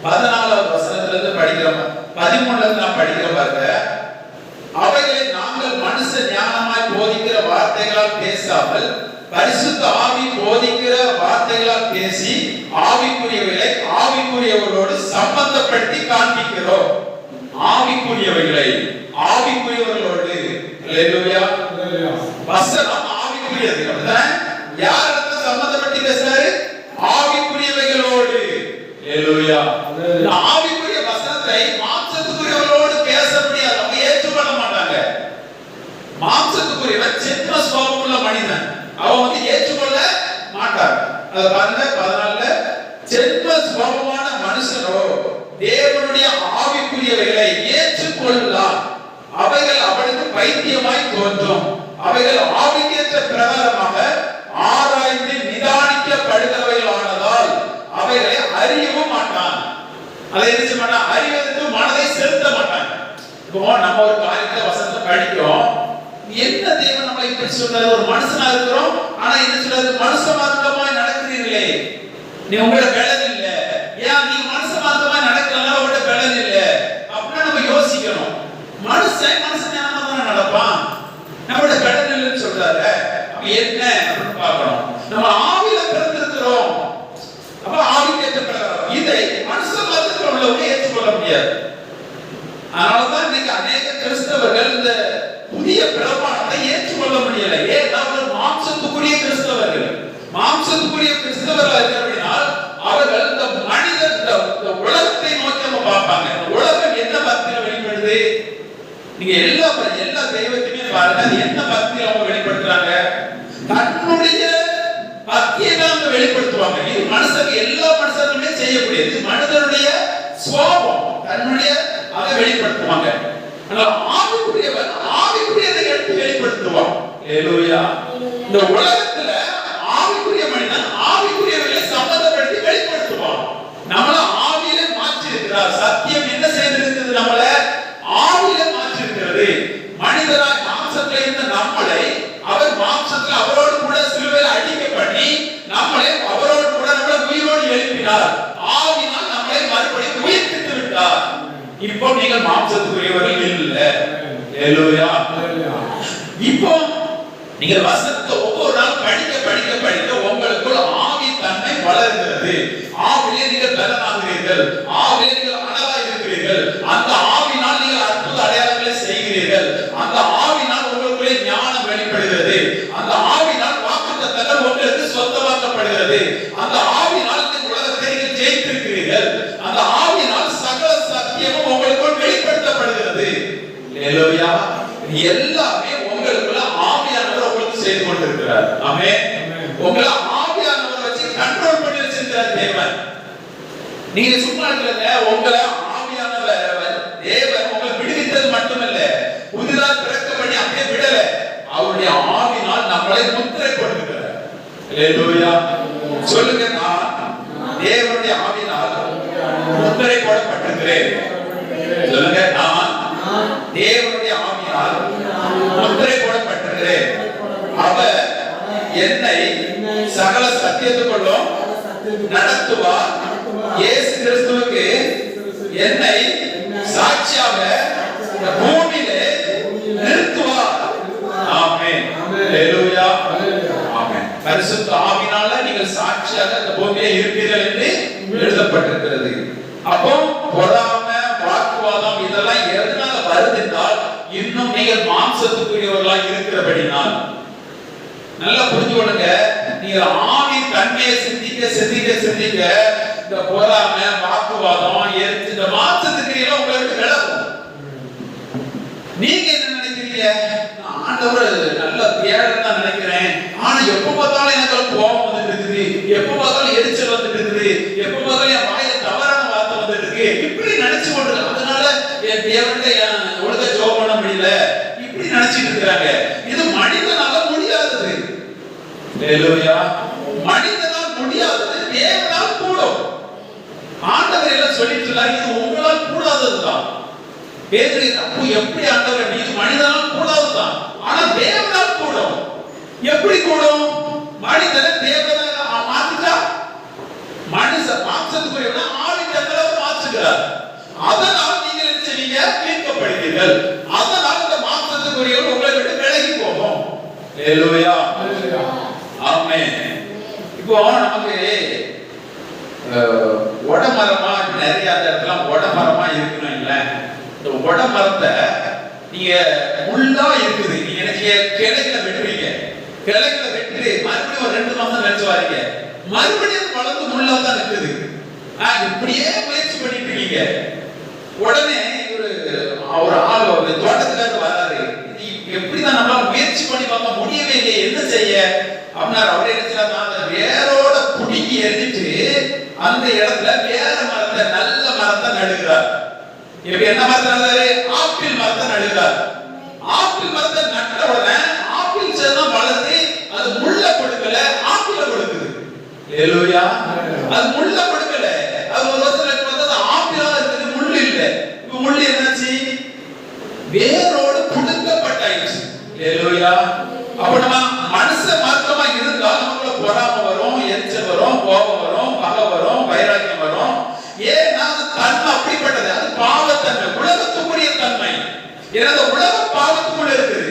14வது வசனத்துல இருந்து படிக்கிறோம், 13ல இருந்து நான் படிக்கிற பாருங்க. அவைகளை நாங்கள் மனுஷ ஞானமாய் போதிக்கிற வார்த்தைகளால் பேசாமல் பரிசுத்த ஆவி போதிக்கிற வார்த்தைகளால் பேசி ஆவிக்குரியவைகளை ஆவிக்குரியவர்களோடு சம்பந்தப்படுத்தி காண்பிக்கிறோம். ஆவிக்குரியவைகளை ஆவிக்குரியவர்களோடு. அல்லேலூயா. வசனம் ஆவிக்குரியது. அப்படிதான் யாருக்கு சம்பந்தப்படுத்தி பேசுறாரு? ஆவிக்குரியவைகளோடு. அல்லேலூயா. ஆவிக்குரிய வசனத்தை மாம்சத்துக்குரியவர்களோடு பேச முடியாது, அவங்க ஏற்றுக்கொள்ள மாட்டாங்க. மாம்சத்துக்குரியவன் சின்ன சுபாவம் உள்ள மனிதன், அவன் ஏற்றுக்கொள்ள மாட்டார். அது பாருங்க 14ல, சின்ன சுபாவமான மனுஷனோ தேவனுடைய ஆவிக்குரியவைகளை ஏற்றுக்கொள்ளலாம். அவைகள் அவனுக்கு பைத்தியமாய் தோன்றும். அவைகள் ஆவிக்கேற்ற பிரகாரமாக ஆராய்ந்து நிதானிக்கப்படுகிறவைகளானதால் அவைகளை அறியவும் மாட்டான். அதை என்ன செய்ய மாட்டான்? அறிவதற்கு மனதை செலுத்த மாட்டான். இப்போ நம்ம ஒரு காரியத்தை வசனத்தை படிக்கிறோம், என்ன தேவன் நம்மளை இப்படி சொல்றாரு? ஒரு மனுஷனா இருக்கிறோம், ஆனா என்ன சொல்றாரு? மனுஷ மார்க்கமாய் நடக்கிறீர்களே, நீ உங்களோட பலன் இல்ல. ஏன் நீ மனுஷ மார்க்கமாய் நடக்கிறனால உங்களோட பலன் இல்ல அப்படின்னா நம்ம யோசிக்கணும். மனுஷன் ஞானமா தானே நடப்பான், நம்மளோட பலன் இல்லைன்னு சொல்றாரு. அப்ப என்ன அப்படின்னு பார்க்கணும். நம்ம ஆவியில பிறந்திருக்கிறோம், அப்ப ஆவிக்கு ஏற்றுக்கொள்ளலாம். இதை மனுஷ மார்க்கத்தில் உள்ளவங்க ஏற்றுக்கொள்ள முடியாது. அதனாலதான் இன்னைக்கு அநேக கிறிஸ்தவர்கள் இந்த புதிய பிரமாணத்தை ஏற்றுக்கொள்ள முடியல. ஏன்னா மாம்சத்துக்குரிய கிறிஸ்தவர்கள், மாம்சத்துக்குரிய கிறிஸ்தவர்கள் இருக்கிறபடினால் அவர்கள் இந்த மனிதன் இந்த உலகத்தை நோக்கி நம்ம பார்ப்பாங்க. உலகம் என்ன பக்தியில வெளிப்படுது? நீங்க எல்லா தெய்வத்தையுமே பாருங்க, அது என்ன பக்தியில அவங்க வெளிப்படுத்துறாங்க? தன்னுடைய பக்தியை தான் அவங்க வெளிப்படுத்துவாங்க. இது மனுஷங்க, எல்லா மனுஷர்களுமே செய்யக்கூடியது. மனிதனுடைய சுபாவம், தன்னுடைய அதை வெளிப்படுத்துவாங்க. ஆனால் ஆவிக்குரியவன் ஆவிக்குரியதை எடுத்து வெளிப்படுத்துவான். அல்லேலூயா. இந்த உலகத்துல ஆவிக்குரிய மனிதன் ஆவிக்குரியவர்களை சம்பந்தப்படுத்தி வெளிப்படுத்துவான். நம்மள ஆவியில மாற்றி இருக்கிறார். சத்தியம் என்ன செய்திருக்கிறது? நம்மள ஆவியில மாற்றி இருக்கிறது. மனிதராய் மாம்சத்தில் இருந்த நம்மளை அவர் மாம்சத்தில் அவரோடு கூட சிலுவையில் அடிக்க பண்ணி நம்மளை அவரோடு கூட நம்மளை உயிரோடு எழுப்பினார். ஆவினால் நம்மளை மறுபடியும் உயிர்ப்பித்து விட்டார். இப்போ நீங்கள் மாம்சத்துக்குரியவர்கள் இல்ல. அல்லேலூயா. இப்போ நீங்கள் வசனத்தை ஒவ்வொரு நாள் படிக்க படிக்க படிக்க உங்களுக்குள் ஆவி தன்மை வளர்கிறது. ஆவிலே நீங்கள் பலனாகிறீர்கள், ஆவிலே நீங்கள் அனலாய் இருக்கிறீர்கள். அந்த ஆவினால் நீங்கள் அற்புத அடையாளங்களை செய்கிறீர்கள். அந்த ஆவினால் உங்களுக்குள்ளே ஞானம் வெளிப்படுகிறது. அந்த ஆவினால் வாக்குத்தத்தங்கள் உங்களுக்கு சொந்தமாக்கப்படுகிறது. அந்த ஆவினால் இந்த உலகத்தை நீங்கள் ஜெயித்திருக்கிறீர்கள். அந்த ஆவினால் சகல சத்தியமும் உங்களுக்குள் வெளிப்படுத்தப்படுகிறது. அல்லேலூயா. எல்லாமே உங்களுக்குள்ள ஆவியானவர் உங்களுக்கு செய்து கொண்டிருக்கிறார். ஆமென். உங்களை ஆவியானவர் வச்சு கண்ட்ரோல் பண்ணி வச்சிருக்கிறார் தேவன். நீங்க சும்மா இருக்கீங்க, உங்களை ஆவியானவர் தேவன் உங்களை விடுவித்தது மட்டுமல்ல, புதிதாக பிறக்க பண்ணி அப்படியே விடல, அவருடைய ஆவினால் நம்மளை முத்திரை போட்டிருக்கிறார். அல்லேலூயா. சொல்லுங்க, நான் தேவனுடைய ஆவினால் முத்திரை போடப்பட்டிருக்கிறேன். சொல்லுங்க, நான் தேவனுடைய ஆவியால் முத்திரை போடப்பட்டிருக்கிறேன். அவர் என்னை சகல சத்தியத்துக்குள்ளும் நடத்துவார். இயேசு கிறிஸ்துவுக்கு என்னை சாட்சியாக பூமியிலே நிறுத்துவார். ஆமென். அல்லேலூயா. ஆமென். பரிசுத்த ஆவியினால நீங்கள் சாட்சியாக இந்த பூமியிலே இருப்பீர்கள் என்று எழுதப்பட்டிருக்கிறது. அப்போ பொறாமை, வாக்குவாதம் இதெல்லாம் எதனால வருதுன்றால் இன்னும் நீங்கள் மாம்சத்துக்குரியவர்களாக இருக்கிறபடினால். நல்லா புரிஞ்சு கொள்ளுங்க. நீங்க ஆவி தன்மையை சிந்திக்க சிந்திக்க சிந்திக்க இந்த பொறாமை, வாக்குவாதம், இந்த மாம்சத்துக்குரிய உங்களுக்கு விலகும். நீங்க என்ன நினைக்கிறீங்க? ஆண்டவர் நல்ல தேடல் தான் நினைக்கிறேன், ஆனா எப்ப பார்த்தாலும் எனக்கு கோபம் வந்துட்டு இருக்குது, எப்ப பார்த்தாலும் எரிச்சல் வந்துட்டு இருக்குது, எப்ப பார்த்தாலும் என் வாயில தவறான வார்த்தை வந்துட்டு இருக்கு, இப்படி நினைச்சு கொண்டு அதனால என் தேவனுடைய ஒழுங்க ஜெபம் பண்ண முடியல, இப்படி நினைச்சிட்டு இருக்கிறாங்க. இது மனிதனால முடியாதது. அல்லேலூயா. மனிதனால் முடியாதது தேவனால் கூடும். ஆண்டவர் எல்லாம் சொல்லிட்டுலாம் இது உங்களால் கூடாததுதான். பேதுரு அப்போ எப்படி ஆண்டவர், இது மனிதனால் கூடாததுதான், ஆனா தேவனால் கூடும். எப்படி கூடும்? மனிதனை தேவனை மாத்திட்டா, மனுஷ மாம்சத்துக்குரியவனை ஆவிக்கு மாத்த கொள்ளுங்கள். அதனால் இந்த மாம்சத்துக்குரியவர்கள் உங்களை விட்டு விலகி போகும். ஹல்லேலூயா, ஆமென். இப்போ நமக்கு உடமரமா நிறைய இடத்துல உடமரமா இருக்கணும் இல்ல. இந்த உடமரத்தை நீங்க முள்ளா இருக்குது, நீங்க என்ன கிளைகளை வெட்டுவீங்க, கிளைகளை வெட்டி மறுபடியும் ஒரு 2 மாசம் கழிச்சு வாரீங்க, மறுபடியும் வளர்ந்து முள்ளா தான் இருக்குது. இப்படியே முயற்சி பண்ணிட்டு இருக்கீங்க. உடனே ஒரு ஆள் தோட்டத்துக்காக வராரு, எப்படிதான் நம்மளால முயற்சி பண்ணி பார்க்க முடியவே இல்லையே, என்ன செய்ய அப்படின்னா அவரே என்ன வேரோட புடுங்கி எரிஞ்சிட்டு அந்த இடத்துல வேற மரத்தை, நல்ல மரத்தை நடுகிறார். இப்ப என்ன மரத்தை நடுறாரு? ஆப்பிள் மரத்தை நடுகிறார். ஆப்பிள் மரத்தை நட்ட உடனே ஆப்பிள் செடிதான் வளர்ந்து அது முள்ள கொடுக்கல, ஆப்பிள கொடுக்குது. ஹல்லேலூயா, அது முள்ள கொடுக்கல. அது ஒரு வருஷத்துக்கு பார்த்தா ஆப்பிளா இருக்குது, முள்ளு இல்ல. இப்ப முள்ளு என்னாச்சு? வேரோடு புடுங்கப்பட்டாயிடுச்சு. ஹல்லேலூயா. அப்ப நம்ம மனுஷ மார்க்கமா இருந்தா நமக்குள்ள பொறாமை வரும், எரிச்சல் வரும், கோபம் வரும், பகை வரும், வைராக்கியம் வரும். ஏன்னா அது தன்மை அப்படிப்பட்டது, அது பாவத்தன்மை, உலகத்துக்குரிய தன்மை. ஏன்னா உலக பாவத்துக்குள்ள இருக்குது.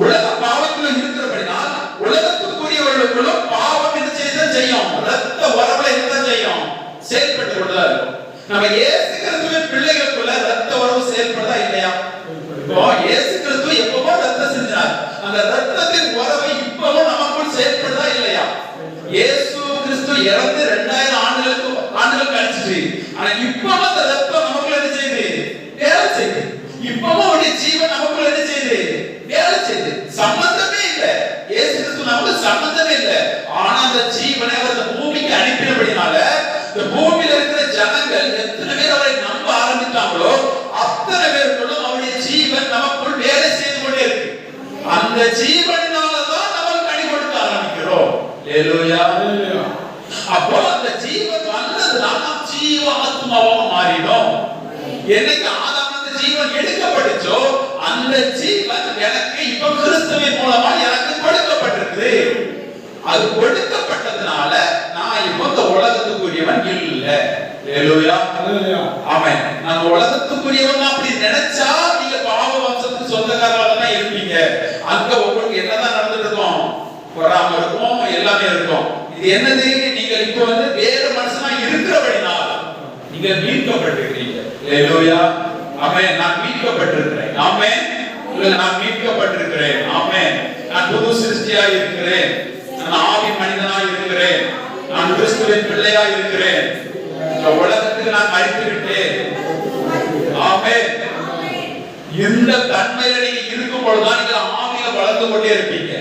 உலக பாவத்துக்குள்ள இருக்கிறபடினால் உலகத்துக்குரியவர்களுக்குள்ளும் பாவம் என்ன செய்யும்? ரத்த உறவுல என்ன செய்யும்? செயல்பட்டு கொண்டுதான் இருக்கும். நம்ம இயேசு கிறிஸ்துவின் பிள்ளைகளுக்குள்ள ரத்த உறவு செயல்படுதா இல்லையா? இப்போ இயேசு கிறிஸ்து எப்பவோ ரத்தம் செஞ்சார், அந்த ரத்தத்தின் உறவு இப்பவும் நமக்குள் செயல்படுதா இல்லையா? இயேசு கிறிஸ்து இறந்து 2000 ஆண்டுகள் கழிச்சு, ஆனா இப்பவும் அந்த ரத்தம் நமக்குள்ள என்ன செய்யுது? வேலை செய்யுது. இப்பவும் அவருடைய ஜீவன் நமக்குள்ள என்ன செய்யுது? வேலை செய்யுது. சம்பந்தமே இல்லை, இயேசு கிறிஸ்து நமக்கு சம்பந்தமே இல்லை. ஆனா அந்த ஜீவனை அவர் இந்த பூமிக்கு அனுப்பினபடினால இந்த பூமியில இருக்கிற ஜனங்கள் எத்தனை பேர் அவரை நம்ப ஆரம்பித்தாங்களோ அத்தனை பேருக்குள்ளும் அவருடைய ஜீவன் நமக்குள் வேலை செய்து கொண்டே இருக்கு. அந்த ஜீவனாலதான் நம்ம கனி கொடுக்க ஆரம்பிக்கிறோம். ஹல்லேலூயா. அப்போ அந்த ஜீவன் வந்ததுனால நாம் ஜீவ ஆத்மாவாக மாறினோம். என்னைக்கு ஆதாம் அந்த ஜீவன் எடுக்கப்பட்டுச்சோ அந்த ஜீவன் எனக்கு இப்ப கிறிஸ்துவின் மூலமா எனக்கு கொடுக்கப்பட்டிருக்கு. அது கொடுக்கப்பட்டதுனால நான் இப்ப இந்த உலகத்துக்குரியவன் இல்ல. ஹல்லேலூயா, ஆமென். நான் உலகத்துக்குரியவன் அப்படி நினைச்சா நீங்க பாவ வம்சத்துக்கு சொந்தக்காரர்களா தான் இருப்பீங்க. அங்க உங்களுக்கு என்னதான் நடந்துட்டு இருக்கும்? பொறாமை இருக்கும், எல்லாமே இருக்கும். இது என்னது? நீங்க இப்ப வேற மனுஷனா இருக்கிறபடினால் நீங்க மீட்கப்பட்டிருக்கீங்க. ஹல்லேலூயா, ஆமென். நான் மீட்கப்பட்டிருக்கிறேன். ஆமென். நான் மீட்கப்பட்டிருக்கிறேன். ஆமென். நான் புது சிருஷ்டியா இருக்கிறேன். நான் ஆவி மனிதனா இருக்கிறேன். நான் கிறிஸ்துவின் பிள்ளையா இருக்கிறேன். இந்த உலகத்துக்கு நான் மரித்து விட்டேன். ஆமென். இந்த தன்மையில நீங்க இருக்கும் பொழுதுதான் நீங்க ஆவியில வளர்ந்து கொண்டே இருப்பீங்க.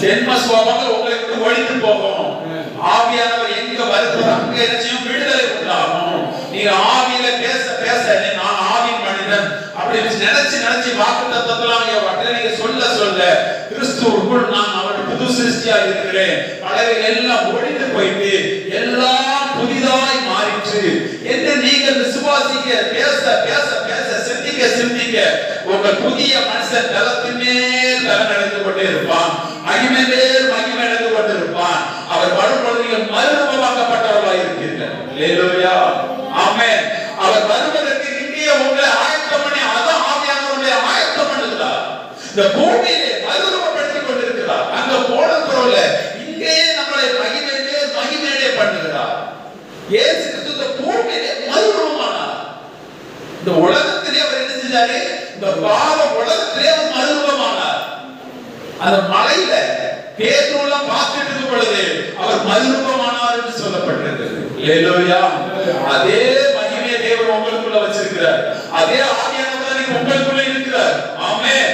ஜென்ம சுபாவங்கள் உங்களை விட்டு ஒழித்து போகும். ஆவியானவர் எங்க வருகிறார் அங்க நிச்சயம் விடுதலை உண்டாகும். நீங்க ஆவியில பேச பேச நான் ஆவியின் மனிதன் அப்படி நினைச்சு வாக்குத்தத்தம்லாம் நீங்க சொல்ல கிறிஸ்துவுக்குள் நான் அவருடைய புது சிருஷ்டியா இருக்கிறேன். பழைய எல்லாம் ஒழிந்து போயிட்டு எல்லாம் புதிதாய் மாறிச்சு என்று நீங்கள் விசுவாசிக்க பேச பேச பேச சிந்திக்க சிந்திக்க உங்கள் புதிய மனுஷன் தலத்தின் மேல் தலம் நடந்து கொண்டே இருப்பான், மகிமை மேல் மகிமை நடந்து கொண்டிருப்பான். அவர் வரும்பொழுது நீங்கள் மறுரூபமாக்கப்பட்டவர்களாக இருக்கிறீர்கள். ஹல்லேலூயா, ஆமென். அவர் வருவதற்கு இங்கே உங்களை ஆயத்தம் பண்ணி அதான் ஆவியானவருடைய ஆயத்தம் பண்ணுகிறார். இந்த பூமியிலே மறுரூபப்படுத்திக் கொண்டிருக்கிறார். அங்க போன பொருள்ல இங்கேயே நம்மளை மகிமையிலே பண்ணுகிறார். இயேசு கிறிஸ்து இந்த பூமியிலே மறுரூபமானார். இந்த உலகத்திலே அவர் என்ன செஞ்சாரு? இந்த பாவ உலகத்திலே அவர் மறுரூபமானார். அந்த மலையில பேதுருலாம் பார்த்துட்டு இருக்கும் பொழுது அவர் மறுரூபமானார் என்று சொல்லப்பட்டிருக்கிறது. ஹல்லேலூயா. அதே மகிமையை தேவன் உங்களுக்குள்ள வச்சிருக்கிறார். அதே ஆவியானவர் உங்களுக்குள்ள இருக்கிறார். ஆமென்.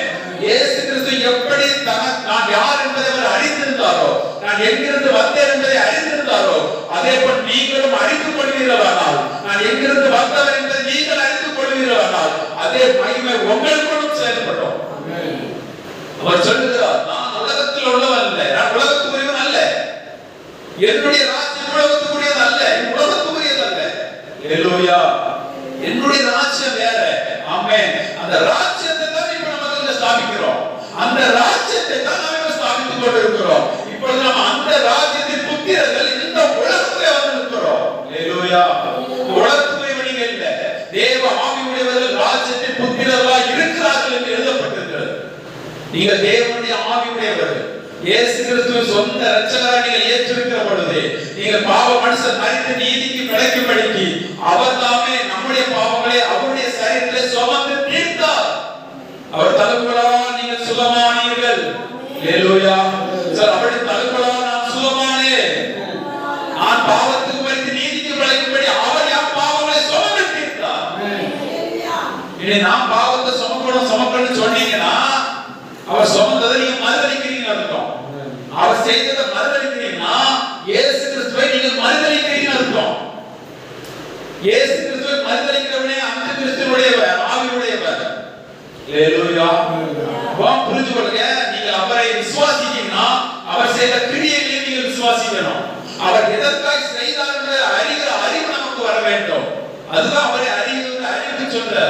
இயேசு கிறிஸ்து எப்படி நான் யார் என்பதை அவர் அறிந்திருந்தாரோ, நான் எங்கிருந்து வந்தேன் என்பதை அறிந்திருந்தாரோ, அதே போல் நீங்களும் அறிந்து கொள்வீர்களானால், நான் எங்கிருந்து வந்தவர் என்பதை நீங்கள் அறிந்து கொள்வீர்களானால் அதே மகிமை உங்களுக்குள்ளும் செயல்படும். அவர் சொல்லுகிறார், நான் உலகத்தில் உள்ளவன் அல்ல, நான் உலகத்துக்குரியவன் அல்ல, என்னுடைய ராஜ்யம் உலகத்துக்குரியது அல்ல, உலகத்துக்குரியது அல்ல. ஹல்லேலூயா. என்னுடைய ராஜ்யம் வேற. ஆமென். அந்த ராஜ்யத்தை தான் இப்ப நம்ம ஸ்தாபிக்கிறோம். அந்த ராஜ்யத்தை தான் நாம ஸ்தாபித்துக் கொண்டிருக்கிறோம். இப்பொழுது நம்ம அந்த ராஜ்யத்தின் புத்திரர்கள் இந்த உலகத்திலே வந்து இருக்கிறோம். ஹல்லேலூயா. உலகத்துக்குரியவன் இல்ல, தேவ ஆவியுடையவர்கள் ராஜ்யத்தின் புத்திரர்களா இருக்க நீங்கள் தேவனுடைய ஆவியுடையவர்கள். இயேசு கிறிஸ்துவின் சொந்த இரட்சகராக நீங்கள் ஏற்றிருக்கிற பொழுது நீங்கள் பாவ மனுஷன் மரித்து நீதிக்கு பிழைக்கும்படிக்கு அவர் தாமே நம்முடைய பாவங்களை அவருடைய சரீரத்திலே சுமந்து தீர்த்தார். அவர் தழும்புகளால் நீங்கள் சுகமானீர்கள். ஹல்லேலூயா. சார், அவருடைய தழும்புகளால் நான் சுகமானேன். நான் பாவத்துக்கு மரித்து நீதிக்கு பிழைக்கும்படி அவர் என் பாவங்களை சுமந்து தீர்த்தார். இனி நான் பாவத்தை சுமக்கணும்னு சொன்னீங்கன்னா அவர் சுமந்ததை நீங்க மறுதலிக்கிறீங்க அர்த்தம். அவர் செய்ததை மறுதலிக்கிறீங்கன்னா இயேசு கிறிஸ்துவை நீங்கள் மறுதலிக்கிறீங்க அர்த்தம். இயேசு கிறிஸ்துவை மறுதலிக்கிறவனே அந்த கிறிஸ்துவுடையவர், ஆவியுடையவர். ஹல்லேலூயா. புரிஞ்சு கொள்ளுங்க. நீங்க அவரை விசுவாசிக்கீங்கன்னா அவர் செய்த கிரியைகளை நீங்கள் விசுவாசிக்கணும். அவர் எதற்காக செய்தார் என்று அறிகிற அறிவு நமக்கு வர வேண்டும். அதுதான் அவரை அறிவு சொல்ற.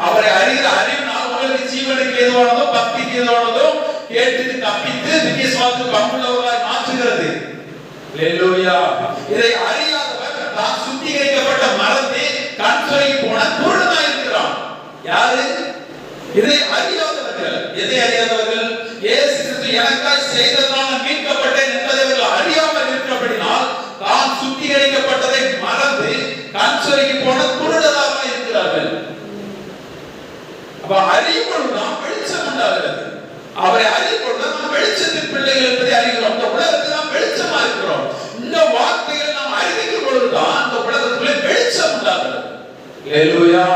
அவரை அறிகிற அறிவினால் உங்களுக்கு ஜீவனுக்கு ஏதுவானதோ பக்திக்கு ஏதுவானதோ கேட்டு தப்பித்து விசுவாசத்துக்கு பங்குள்ளவர்களாய் மாற்றுகிறது. ஹல்லேலூயா. இதை அறியாதவர் தான் சுத்திகரிக்கப்பட்ட மரத்தை கண்துறைக்கு போன குருடனாய் இருக்கிறான். யாரு? இதை அறியாதவர்கள். எதை அறியாதவர்கள்? இயேசு கிறிஸ்து எனக்காய் செய்ததனால் மீட்கப்பட்டேன் என்பதை அவர்கள் அறியாமல் இருக்கிறபடினால் தான் சுத்திகரிக்கப்பட்டதை மறந்து கண்துறைக்கு போன குருடராக இருக்கிறார்கள். அப்ப அறிவுடன் வெளிச்சம் உண்டாகிறது. அவரை அறிவுடன் நாம் வெளிச்சத்தின் பிள்ளைகள் என்பதை அறிகிறோம். இந்த உலகத்தில் நாம் வெளிச்சமா இருக்கிறோம். இந்த வார்த்தைகளை நாம் அறிவிக்கும் பொழுதுதான் இந்த உலகத்திலே வெளிச்சம் உண்டாகிறது. ஹல்லேலூயா.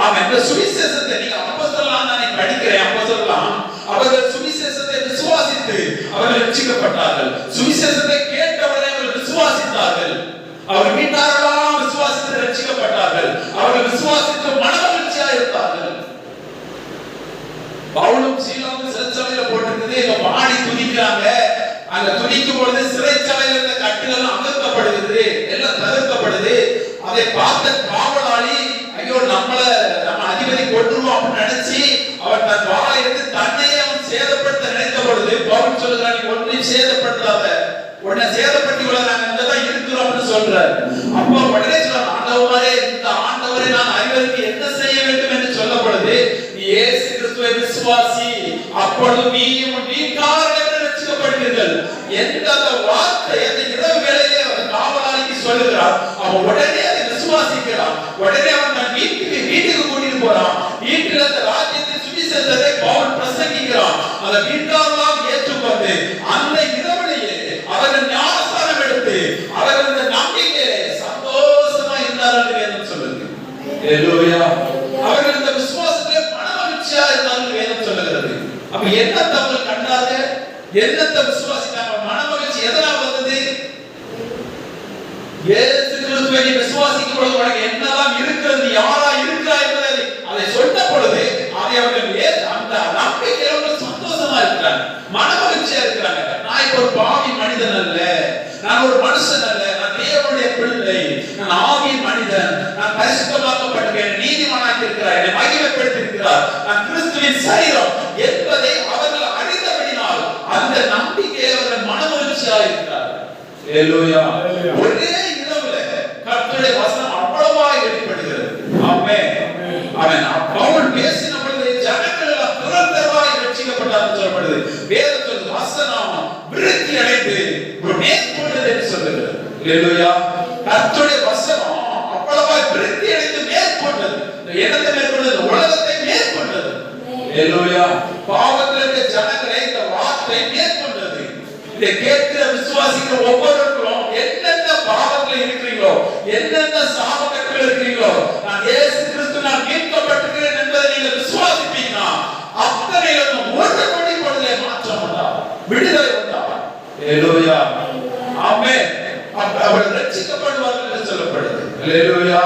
ஆமென். இந்த சுவிசேஷத்தை நீங்க அப்போஸ்தலர்களான நான் படிக்கிறேன். அப்போஸ்தலர்களாம் அவர்கள் சுவிசேஷத்தை விசுவாசித்து அவர்கள் ரட்சிக்கப்பட்டார்கள். சுவிசேஷத்தை கேட்டவரை அவர்கள் விசுவாசித்தார்கள். அவர் வீட்டாரெல்லாம் விசுவாசித்து ரட்சிக்கப்பட்டார்கள். அவர்கள் விசுவாசித்து மனமகிழ்ச்சியா இருந்தார்கள். பவுலும் சீலாவும் சிறைச்சாலையில போட்டிருக்குது. இங்க பாடி துதிக்கிறாங்க. அங்க துதிக்கும் பொழுது சிறைச்சாலையில இருந்த கட்டுகள் அகற்றப்படுகிறது, எல்லாம் தவிர்க்கப்படுது. அதை பார்த்த காவலாளி ஐயோ நம்ம அதிபதி கொன்றுவோம் அப்படின்னு நினைச்சு அவர் தன் வாளை எடுத்து தன்னையே அவன் சேதப்படுத்த நினைத்த பொழுது பவுல் சொல்லுகிறான், நீ ஒன்றையும் சேதப்படுத்தாத, உடனே சேதப்பட்டு நாங்க இங்கதான் இருக்கிறோம் அப்படின்னு சொல்றாரு. அப்போ உடனே சொல்றான், ஆண்டவரே இந்த ஆண்டவரை நான் அறிவதற்கு என்ன செய்ய வேண்டும் என்று சொல்லப்படுது. நீ இயேசு கிறிஸ்துவை விசுவாசி, அப்பொழுது நீயும் உன் வீட்டாரும் ரட்சிக்கப்படுவீர்கள் என்ற அந்த வார்த்தை அந்த இரவு வேளையிலே காவலாளிக்கு சொல்லுகிறார். அவன் உடனே அதை விசுவாசிக்கிறான். உடனே அவன் தன் வீட்டுக்கு கூட்டிட்டு போறான். வீட்டில் அந்த ராஜ்யத்தின் சுவிசேஷத்தை பவுல் பிரசங்கிக்கிறான். அந்த வீட்டாரெல்லாம் ஏற்றுக்கொண்டு அந்த இரவிலேயே அவர்கள் ஞானஸ்நானம் எடுத்து அவர்கள் இந்த நம்பிக்கையிலே சந்தோஷமா இருந்தார்கள் என்று சொல்லுது. ஹல்லேலூயா. அவர்கள் இந்த விசுவாசத்திலே மனமகிழ்ச்சியா இருந்தார்கள் வேதம் சொல்லுகிறது. அப்ப என்னத்தை அவர்கள் கண்டாங்க, என்னத்தை விசுவாசித்தாங்க, மனமகிழ்ச்சி எதனால் வந்தது? இயேசு கிறிஸ்துவை நீ விசுவாசிக்கும் பொழுது உனக்கு என்னெல்லாம் இருக்கிறது, யாரா இருக்கிறா என்பதை அதை சொன்ன பொழுது அதை அவர்கள் அந்த நம்பிக்கையோட சந்தோஷமா இருக்கிறாங்க, மனமகிழ்ச்சியா இருக்கிறாங்க. நான் இப்ப ஒரு பாவி மனிதன் அல்ல, நான் ஒரு மனுஷன் அல்ல, நான் தேவனுடைய பிள்ளை, நான் ஆவியின் மனிதன், நான் பரிசுத்தமாக்கப்பட்டிருக்கேன், நீதிமானாக்கி இருக்கிறார், என்னை மகிமைப்படுத்தி இருக்கிறார், நான் கிறிஸ்துவின் சரீரம் என்பதை அவர்கள் அறிந்தபடினால் அந்த நம்பிக்கையை அவர்கள் மனமகிழ்ச்சியா இருக்கிறார்கள். ஹல்லேலூயா. ஒரே இரவுல கர்த்தருடைய வசனம் அவ்வளவாய் வெளிப்படுகிறது. ஆமென். ஆமென். பவுல் பேசின பொழுது ஜனங்கள் எல்லாம் துரந்தவாய் ரட்சிக்கப்பட்டார்கள் சொல்லப்படுது. வேதம் சொல்லுது வசனம் விருத்தி அடைந்து மேற்கொண்டது என்று சொல்லுகிறது. ஹல்லேலூயா. கர்த்தருடைய வசனம் அவ்வளவாய் விருத்தி அடைந்து மேற்கொண்டது. என்னத்தை மேற்கொண்டது? உலகத்தை மேற்கொண்டது. ஹல்லேலூயா. பாவத்தில் இருக்க ஜனங்களை இந்த வார்த்தை மேற்கொண்டது. இதை கேட்கிற விசுவாசிக்கிற ஒவ்வொருவரும் என்னென்ன பாவத்தில் இருக்கிறீங்களோ, என்னென்ன சாபக்கட்டில் இருக்கிறீங்களோ, நான் இயேசு கிறிஸ்து நான் மீட்கப்பட்டிருக்கிறேன் என்பதை நீங்க விசுவாசிப்பீங்கன்னா அத்தனையிலும் ஒரு நொடி பொழுதே மாற்றம் உண்டாகும், விடுதலை உண்டாகும். ஹல்லேலூயா. ஆமென். அவர்கள் ரட்சிக்கப்படுவார்கள் என்று சொல்லப்படுது. ஹல்லேலூயா.